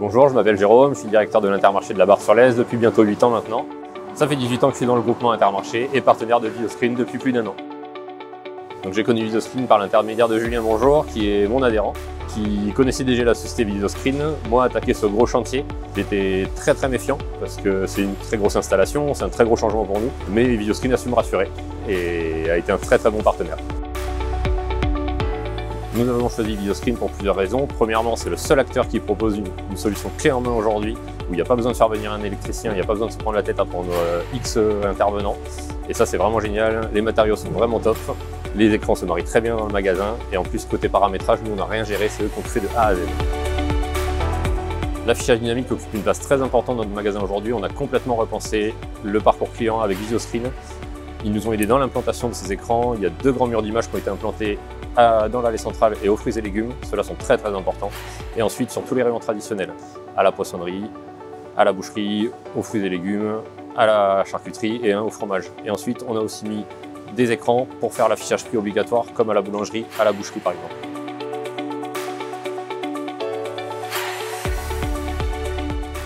Bonjour, je m'appelle Jérôme, je suis directeur de l'Intermarché de la Barre-sur-l'Est depuis bientôt 8 ans maintenant. Ça fait 18 ans que je suis dans le groupement Intermarché et partenaire de Videoscreen depuis plus d'1 an. Donc j'ai connu Videoscreen par l'intermédiaire de Julien Bonjour, qui est mon adhérent, qui connaissait déjà la société Videoscreen. Moi, attaquer ce gros chantier, j'étais très méfiant parce que c'est une très grosse installation, c'est un très gros changement pour nous. Mais Videoscreen a su me rassurer et a été un très bon partenaire. Nous avons choisi Videoscreen pour plusieurs raisons. Premièrement, c'est le seul acteur qui propose une solution clé en main aujourd'hui, où il n'y a pas besoin de faire venir un électricien, il n'y a pas besoin de se prendre la tête à prendre X intervenants. Et ça, c'est vraiment génial. Les matériaux sont vraiment top. Les écrans se marient très bien dans le magasin. Et en plus, côté paramétrage, nous, on n'a rien géré, c'est eux qui ont tout fait de A à Z. L'affichage dynamique occupe une place très importante dans notre magasin aujourd'hui. On a complètement repensé le parcours client avec Videoscreen. Ils nous ont aidés dans l'implantation de ces écrans. Il y a 2 grands murs d'images qui ont été implantés dans l'allée centrale et aux fruits et légumes. Ceux-là sont très importants. Et ensuite sur tous les rayons traditionnels, à la poissonnerie, à la boucherie, aux fruits et légumes, à la charcuterie et un au fromage. Et ensuite on a aussi mis des écrans pour faire l'affichage prix obligatoire comme à la boulangerie, à la boucherie par exemple.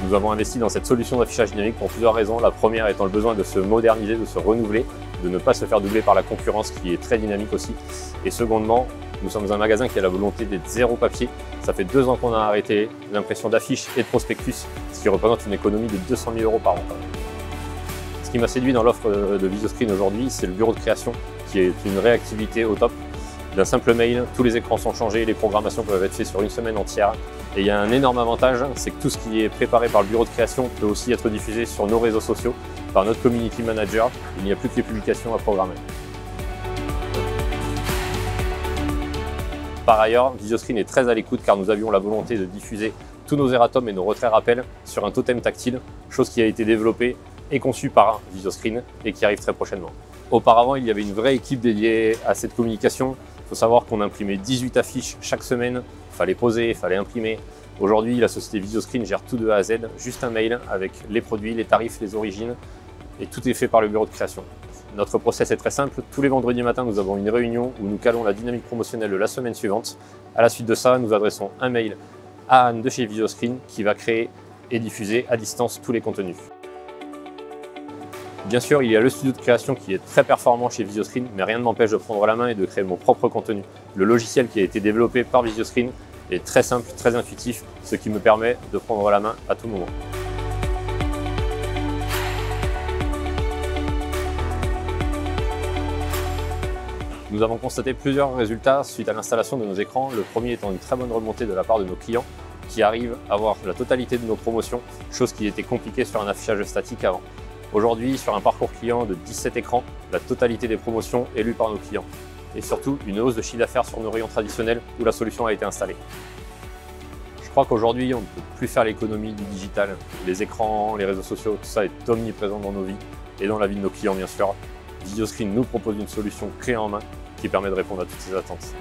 Nous avons investi dans cette solution d'affichage dynamique pour plusieurs raisons. La première étant le besoin de se moderniser, de se renouveler, de ne pas se faire doubler par la concurrence qui est très dynamique aussi. Et secondement, nous sommes un magasin qui a la volonté d'être zéro papier. Ça fait 2 ans qu'on a arrêté l'impression d'affiches et de prospectus, ce qui représente une économie de 200 000 € par an. Ce qui m'a séduit dans l'offre de Videoscreen aujourd'hui, c'est le bureau de création qui est une réactivité au top. D'un simple mail, tous les écrans sont changés, les programmations peuvent être faites sur une semaine entière. Et il y a un énorme avantage, c'est que tout ce qui est préparé par le bureau de création peut aussi être diffusé sur nos réseaux sociaux par notre community manager. Il n'y a plus que les publications à programmer. Par ailleurs, Videoscreen est très à l'écoute car nous avions la volonté de diffuser tous nos erratums et nos retraits rappels sur un totem tactile, chose qui a été développée et conçue par Videoscreen et qui arrive très prochainement. Auparavant, il y avait une vraie équipe dédiée à cette communication. Il faut savoir qu'on imprimait 18 affiches chaque semaine. Il fallait poser, il fallait imprimer. Aujourd'hui, la société Videoscreen gère tout de A à Z, juste un mail avec les produits, les tarifs, les origines, et tout est fait par le bureau de création. Notre process est très simple. Tous les vendredis matins, nous avons une réunion où nous calons la dynamique promotionnelle de la semaine suivante. À la suite de ça, nous adressons un mail à Anne de chez Videoscreen qui va créer et diffuser à distance tous les contenus. Bien sûr, il y a le studio de création qui est très performant chez Videoscreen, mais rien ne m'empêche de prendre la main et de créer mon propre contenu. Le logiciel qui a été développé par Videoscreen est très simple, très intuitif, ce qui me permet de prendre la main à tout moment. Nous avons constaté plusieurs résultats suite à l'installation de nos écrans. Le premier étant une très bonne remontée de la part de nos clients qui arrivent à voir la totalité de nos promotions, chose qui était compliquée sur un affichage statique avant. Aujourd'hui, sur un parcours client de 17 écrans, la totalité des promotions est lue par nos clients. Et surtout, une hausse de chiffre d'affaires sur nos rayons traditionnels où la solution a été installée. Je crois qu'aujourd'hui, on ne peut plus faire l'économie du digital. Les écrans, les réseaux sociaux, tout ça est omniprésent dans nos vies et dans la vie de nos clients, bien sûr. Videoscreen nous propose une solution clé en main qui permet de répondre à toutes ces attentes.